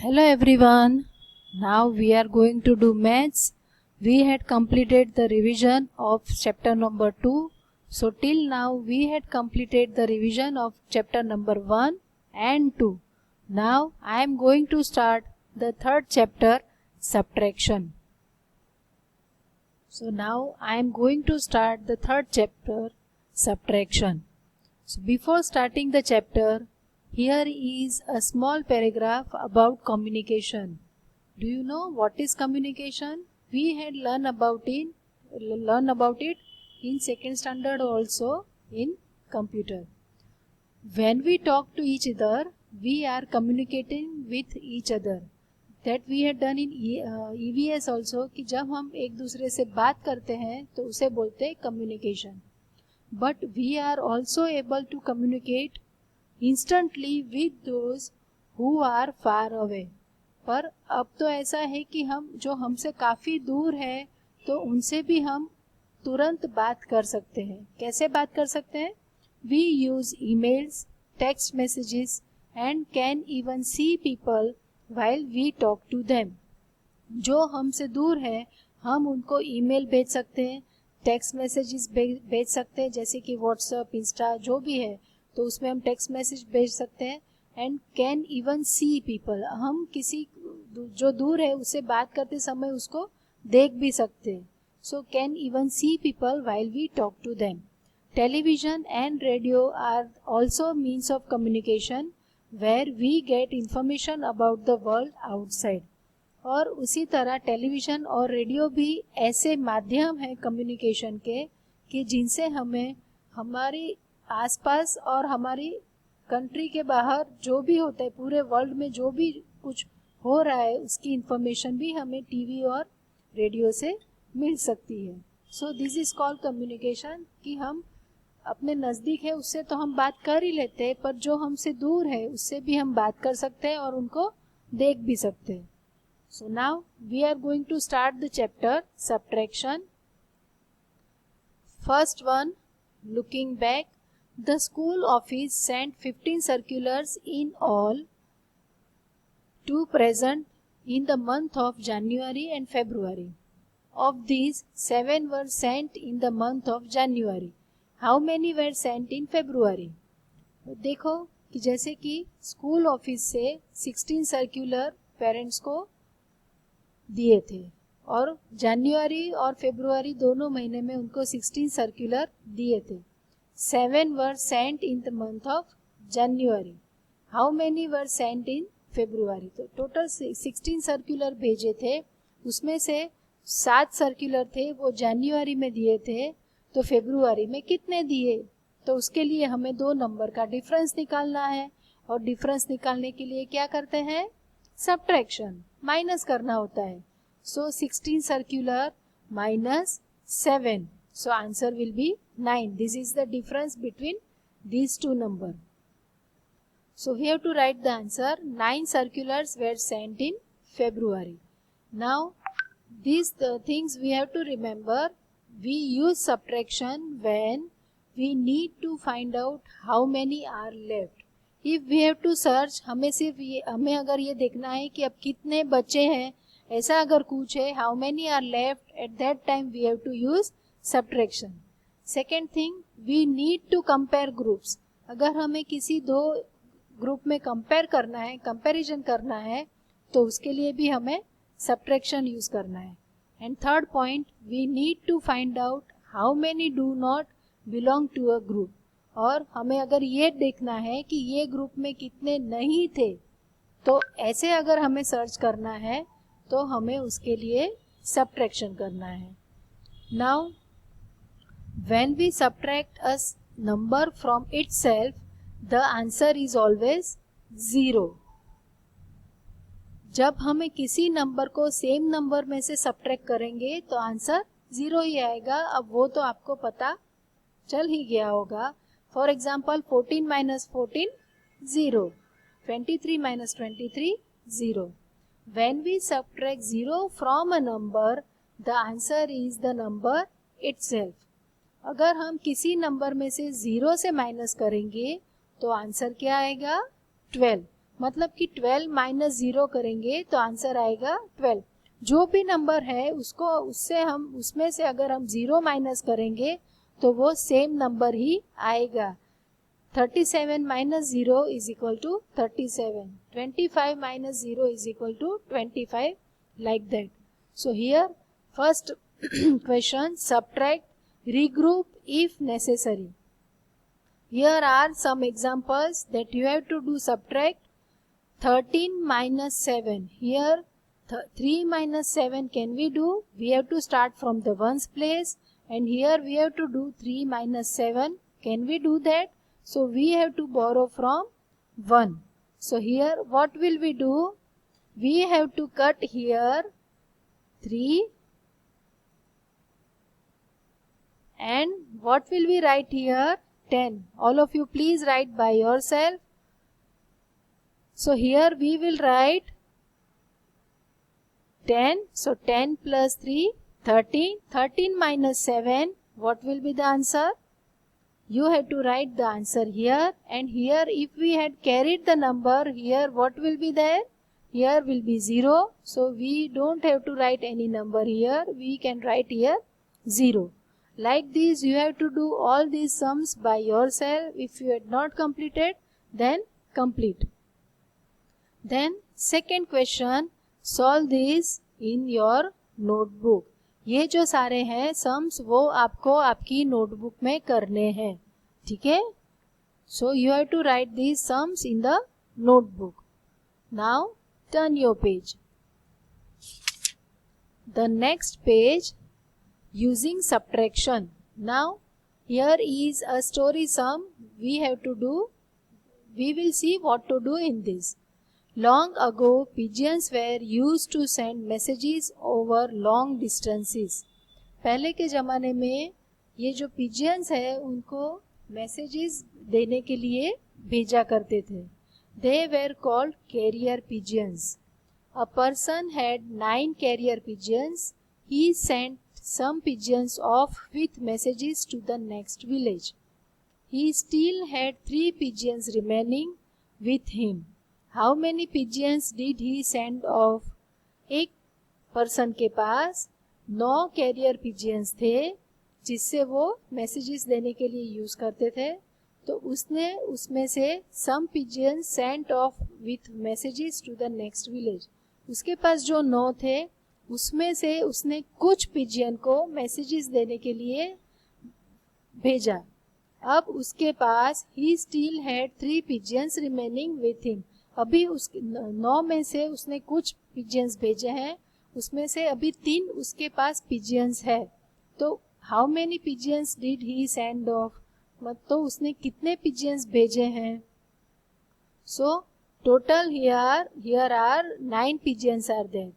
Hello everyone. Now we are going to do maths. We had completed the revision of chapter number 2. So till now we had completed the revision of chapter number 1 and 2. Now I am going to start the third chapter, subtraction. So now I am going to start the third chapter, subtraction. So before starting the chapter, here is a small paragraph about communication. Do you know what is communication? We had learned about it in second standard also in computer. When we talk to each other, we are communicating with each other. That we had done in EVS also कि जब हम एक दूसरे से बात करते हैं तो उसे बोलते हैं communication. But we are also able to communicate instantly with those who are far away. पर अब तो ऐसा है कि हम जो हमसे काफ़ी दूर है तो उनसे भी हम तुरंत बात कर सकते हैं. कैसे बात कर सकते हैं? We use emails, text messages and can even see people while we talk to them. जो हमसे दूर है हम उनको ईमेल भेज सकते हैं, टेक्स्ट मैसेजेस भेज सकते हैं, जैसे कि व्हाट्सएप, इंस्टा जो भी है तो उसमें हम टेक्स्ट मैसेज भेज सकते हैं. And can even see people, हम किसी जो दूर है उससे बात करते समय उसको देख भी सकते हैं. So can even see people while we talk to them. Television and radio are also means of communication where we get information about the world outside. और उसी तरह टेलीविज़न और रेडियो भी ऐसे माध्यम हैं कम्युनिकेशन के कि जिनसे हमें हमारे आसपास और हमारी कंट्री के बाहर जो भी होता है, पूरे वर्ल्ड में जो भी कुछ हो रहा है उसकी इंफॉर्मेशन भी हमें टीवी और रेडियो से मिल सकती है. So this is called communication कि हम अपने नज़दीक है उससे तो हम बात कर ही लेते हैं, पर जो हमसे दूर है उससे भी हम बात कर सकते हैं और उनको देख भी सकते हैं. So now we are going to start the chapter subtraction. First one, looking back, the school office sent 15 circulars in all to present in the month of January and February. Of these, 7 were sent in the month of January. How many were sent in February? देखो कि जैसे कि school office से 16 circular parents को दिए थे और जनवरी और फरवरी दोनों महीने में उनको 16 सर्कुलर दिए थे. 7 were sent in the month of January. How many were sent in February? तो टोटल 16 सर्कुलर भेजे थे, उसमें से 7 सर्कुलर थे वो जनवरी में दिए थे, तो फरवरी में कितने दिए? तो उसके लिए हमें दो नंबर का डिफरेंस निकालना है और डिफरेंस निकालने के लिए क्या करते हैं? सब्ट्रैक्शन, माइनस करना होता है. So 16 circular minus 7, so answer will be 9. This is the difference between these two number. So we have to write the answer. 9 circulars were sent in February. Now these things we have to remember. We use subtraction when we need to find out how many are left. If we have to search, हमें अगर ये देखना है कि अब कितने बचे हैं, ऐसा अगर कुछ है, how many are left, at that time we have to use subtraction. Second thing, we need to compare groups. अगर हमें किसी दो ग्रुप में कंपेयर करना है, कंपैरिजन करना है, तो उसके लिए भी हमें subtraction यूज करना है. And third point, we need to find out how many do not belong to a group. और हमें अगर ये देखना है कि ये ग्रुप में कितने नहीं थे, तो ऐसे अगर हमें सर्च करना है तो हमें उसके लिए सब्ट्रैक्शन करना है. Now when we subtract a number from itself, the answer is always 0. जब हमें किसी नंबर को सेम नंबर में से सब्ट्रैक्ट करेंगे तो आंसर 0 ही आएगा. अब वो तो आपको पता चल ही गया होगा. For example, 14 minus 14, 0. 23 minus 23, 0. When we subtract 0 from a number, the answer is the number itself. अगर हम किसी नंबर में से 0 से माइनस करेंगे तो आंसर क्या आएगा? 12. मतलब कि 12 माइनस 0 करेंगे तो आंसर आएगा 12। जो भी नंबर है उसको उससे हम उसमें से अगर हम 0 माइनस करेंगे तो वो सेम नंबर ही आएगा। 37 minus 0 is equal to 37. 25 minus 0 is equal to 25, like that. So here first question, subtract, regroup if necessary. Here are some examples that you have to do. Subtract 13 minus 7. Here 3 minus 7 can we do? We have to start from the ones place, and here we have to do 3 minus 7. Can we do that? So we have to borrow from 1. So here what will we do? We have to cut here 3, and what will we write here? 10. All of you please write by yourself. So here we will write 10. So 10 plus 3, 13. 13 minus 7, what will be the answer? You have to write the answer here, and here if we had carried the number, here what will be there? Here will be 0. So we don't have to write any number here. We can write here 0. Like this you have to do all these sums by yourself. If you had not completed, then complete. Then second question, solve this in your notebook. ये जो सारे हैं sums वो आपको आपकी notebook में करने हैं, ठीक है? So you have to write these sums in the notebook. Now turn your page. The next page, using subtraction. Now here is a story sum we have to do. We will see what to do in this. Long ago, pigeons were used to send messages over long distances. पहले के ज़माने में ये जो pigeons है उनको messages देने के लिए भेजा करते थे. They were called carrier pigeons. A person had 9 carrier pigeons. He sent some pigeons off with messages to the next village. He still had 3 pigeons remaining with him. How many pigeons did he send off? एक person के पास 9 career पिजियंस थे जिससे वो messages देने के लिए use करते थे. तो उसने उसमें से some pigeons sent off with messages to the next village. उसके पास जो 9 थे उसमें से उसने कुछ पिजियन को मैसेजेस देने के लिए भेजा. अब उसके पास he still had 3 pigeons remaining with him. अभी उस 9 में से उसने कुछ पिजियंस भेजे हैं, उसमें से अभी 3 उसके पास पिजियंस है. तो how many pigeons did he send off, तो उसने कितने पिजियंस भेजे हैं. So total here are 9 pigeons are there.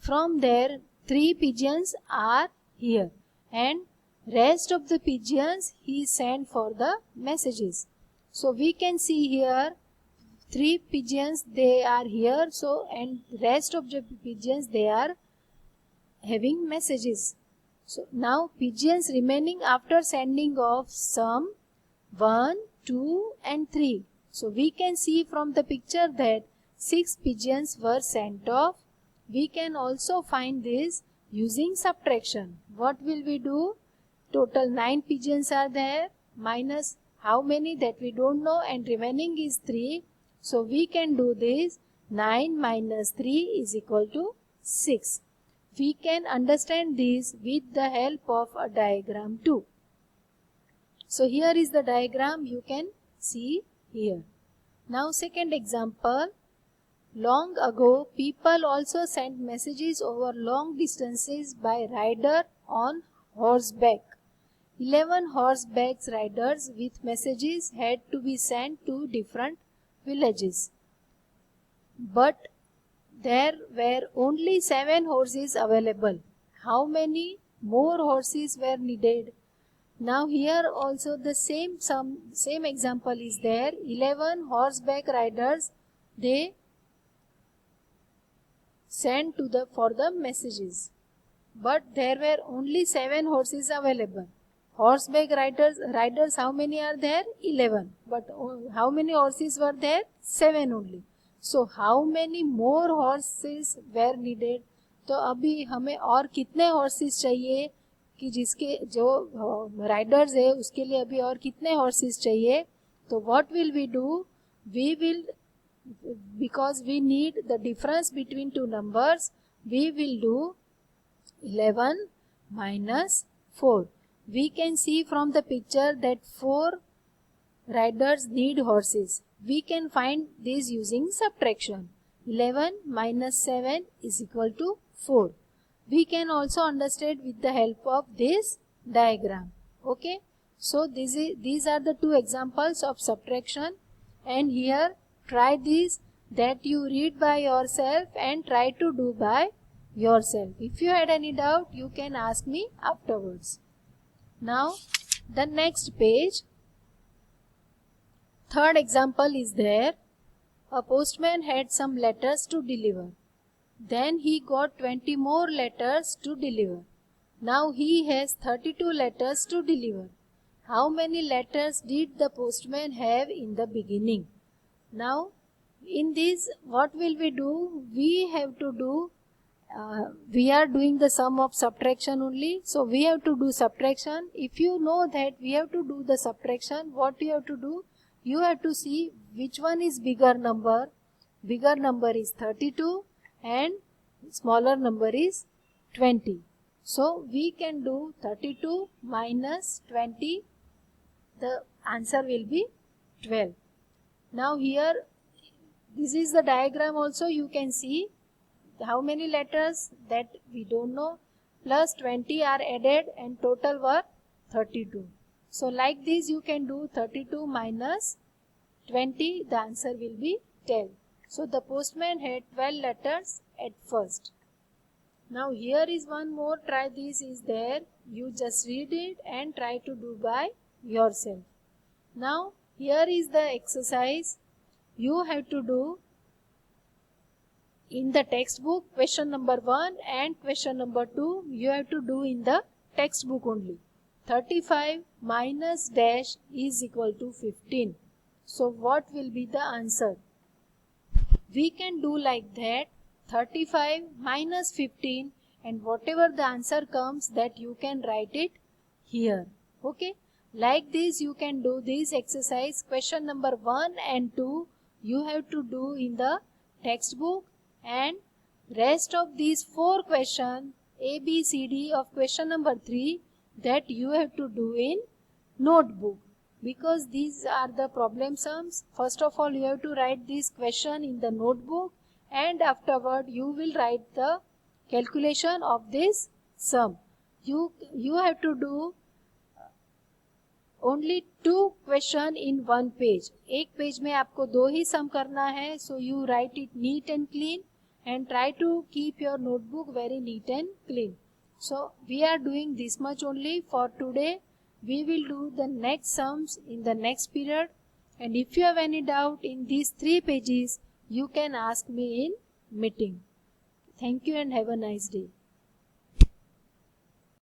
From there 3 pigeons are here and rest of the pigeons he sent for the messages. So we can see here 3 pigeons they are here, so and rest of the pigeons they are having messages. So now pigeons remaining after sending of some 1, 2 and 3. So we can see from the picture that 6 pigeons were sent off. We can also find this using subtraction. What will we do? Total 9 pigeons are there, minus how many that we don't know, and remaining is 3. So we can do this. 9 minus 3 is equal to 6. We can understand this with the help of a diagram too. So here is the diagram you can see here. Now second example. Long ago, people also sent messages over long distances by rider on horseback. 11 horseback riders with messages had to be sent to different villages. But there were only 7 horses available. How many more horses were needed? Now here also the same example is there. 11 horseback riders they sent for the messages, but there were only 7 horses available. Horseback riders how many are there? 11. But how many horses were there? 7 only. So how many more horses were needed? तो अभी हमें और कितने horses चाहिए कि जिसके जो riders है उसके लिए अभी और कितने horses चाहिए? तो what will we do? We will, because we need the difference between two numbers, we will do 11 minus 4. We can see from the picture that 4 riders need horses. We can find this using subtraction. 11 minus 7 is equal to 4. We can also understand with the help of this diagram. Okay. So these are the two examples of subtraction, and here try this, that you read by yourself and try to do by yourself. If you had any doubt, you can ask me afterwards. Now the next page. Third example is there. A postman had some letters to deliver. Then he got 20 more letters to deliver. Now he has 32 letters to deliver. How many letters did the postman have in the beginning? Now in this, what will we do? We have to do, we are doing the sum of subtraction only. So we have to do subtraction. If you know that we have to do the subtraction, what you have to do? You have to see which one is bigger number. Bigger number is 32 and smaller number is 20. So we can do 32 minus 20. The answer will be 12. Now here, this is the diagram also. You can see how many letters that we don't know. Plus 20 are added and total were 32. So like this you can do 32 minus 20. The answer will be 10. So the postman had 12 letters at first. Now here is one more. Try this is there. You just read it and try to do by yourself. Now here is the exercise. You have to do in the textbook question number 1 and question number 2. You have to do in the textbook only. 35 minus dash is equal to 15. So what will be the answer? We can do like that, 35 minus 15, and whatever the answer comes, that you can write it here. Okay. Like this you can do this exercise. Question number 1 and 2 you have to do in the textbook, and rest of these 4 questions A, B, C, D of question number 3 that you have to do in notebook, because these are the problem sums. First of all you have to write this question in the notebook, and afterward you will write the calculation of this sum. You have to do only 2 question in one page. एक page में आपको 2 ही सम करना है. So you write it neat and clean and try to keep your notebook very neat and clean. So we are doing this much only for today. We will do the next sums in the next period, and if you have any doubt in these 3 pages, you can ask me in meeting. Thank you and have a nice day.